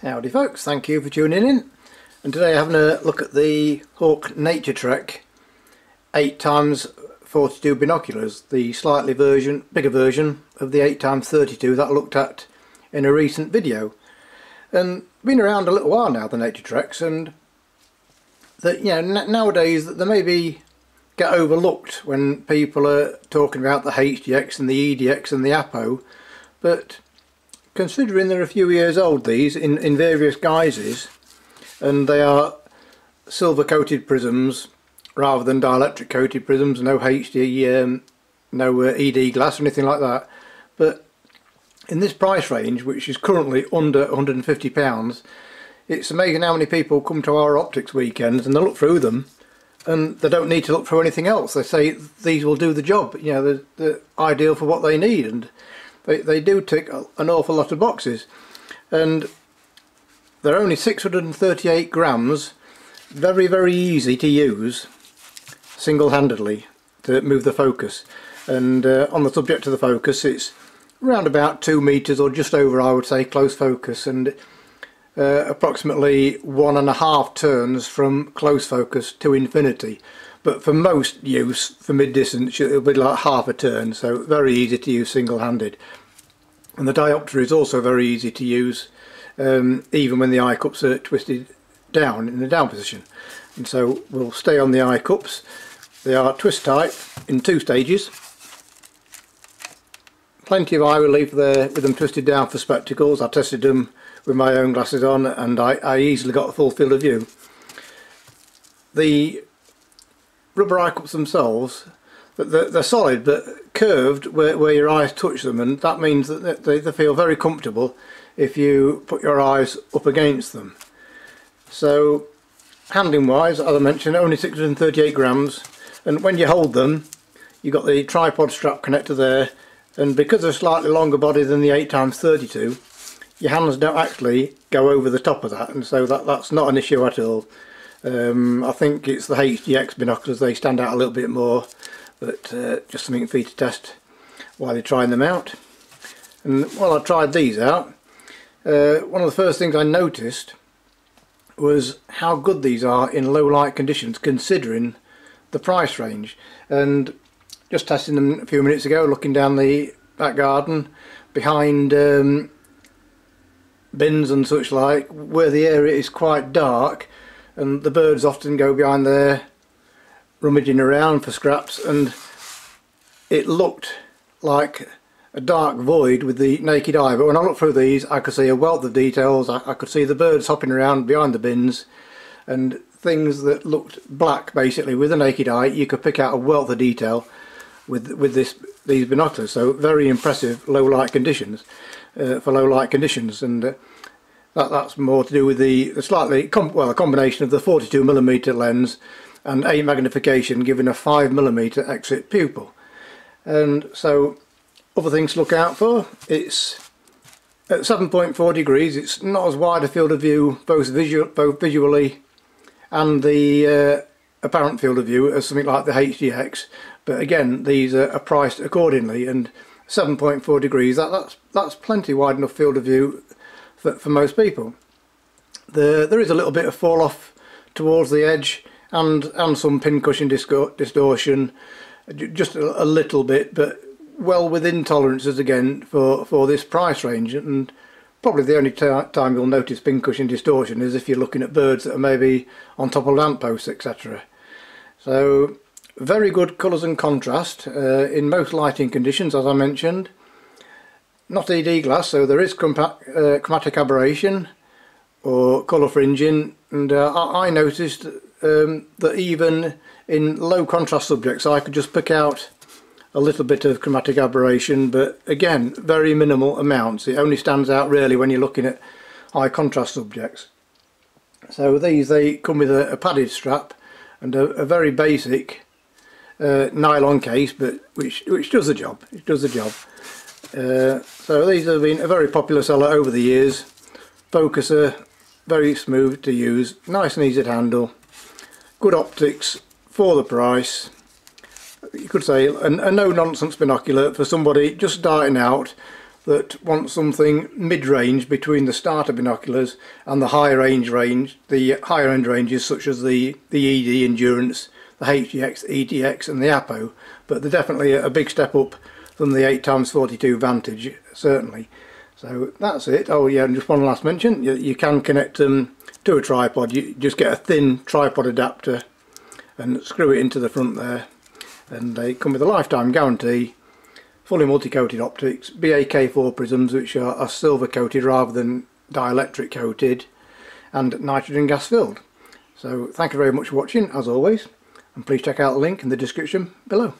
Howdy folks, thank you for tuning in. And today I'm having a look at the Hawke Nature Trek 8x42 binoculars, the slightly bigger version of the 8x32 that I looked at in a recent video. And been around a little while now, the Nature Treks, and that, you know, nowadays they maybe get overlooked when people are talking about the HDX and the EDX and the APO, but considering they're a few years old, these in various guises, and they are silver coated prisms rather than dielectric coated prisms, no HD, no ED glass or anything like that, but in this price range, which is currently under £150, it's amazing how many people come to our optics weekends and they look through them and they don't need to look through anything else. They say these will do the job, you know, they're ideal for what they need, and they do tick an awful lot of boxes. And they're only 638 grams, very easy to use single-handedly to move the focus. And on the subject of the focus, it's around about 2 meters or just over, I would say, close focus, and approximately 1.5 turns from close focus to infinity. But for most use, for mid-distance, it'll be like half a turn, so very easy to use single-handed. And the diopter is also very easy to use, even when the eye cups are twisted down in the down position. And so we'll stay on the eye cups. They are twist tight in 2 stages. Plenty of eye relief there with them twisted down for spectacles. I tested them with my own glasses on and I easily got a full field of view. The rubber eye cups themselves, they're solid but curved where your eyes touch them, and that means that they feel very comfortable if you put your eyes up against them. So handling wise, as I mentioned, only 638 grams, and when you hold them you've got the tripod strap connector there, and because they're slightly longer body than the 8x32, your hands don't actually go over the top of that, and so that's not an issue at all. I think it's the HDX binoculars, they stand out a little bit more, but just something for you to test while you're trying them out. And while I tried these out, one of the first things I noticed was how good these are in low light conditions considering the price range. And just testing them a few minutes ago, looking down the back garden behind bins and such like, where the area is quite dark and the birds often go behind there rummaging around for scraps, and it looked like a dark void with the naked eye, but when I looked through these I could see a wealth of details. I could see the birds hopping around behind the bins, and things that looked black basically with the naked eye you could pick out a wealth of detail with these binoculars. So very impressive low light conditions, for low light conditions, and that's more to do with the slightly a combination of the 42mm lens and a magnification giving a 5mm exit pupil. And so other things to look out for, it's at 7.4 degrees, it's not as wide a field of view both visually and the apparent field of view as something like the HDX, but again these are priced accordingly, and 7.4 degrees, that's plenty wide enough field of view for most people. There is a little bit of fall off towards the edge and some pincushion distortion, just a little bit, but well within tolerances again for this price range. And probably the only time you'll notice pincushion distortion is if you're looking at birds that are maybe on top of lampposts, etc. So very good colours and contrast in most lighting conditions, as I mentioned. Not ED glass, so there is chromatic aberration or colour fringing, and I noticed that even in low contrast subjects I could just pick out a little bit of chromatic aberration, but again very minimal amounts. It only stands out really when you're looking at high contrast subjects. So they come with a padded strap and a very basic nylon case, but which does the job. It does the job. So these have been a very popular seller over the years. Focuser, very smooth to use, nice and easy to handle, good optics for the price. You could say a no-nonsense binocular for somebody just starting out that want something mid-range between the starter binoculars and the higher end ranges such as the ED Endurance, the HDX, the EDX and the Apo, but they're definitely a big step up from the 8x42 Vantage, certainly. So that's it. Oh yeah, and just one last mention, you can connect them to a tripod. You just get a thin tripod adapter and screw it into the front there, and they come with a lifetime guarantee, fully multi-coated optics, BaK-4 prisms which are silver coated rather than dielectric coated, and nitrogen gas filled. So thank you very much for watching as always, and please check out the link in the description below.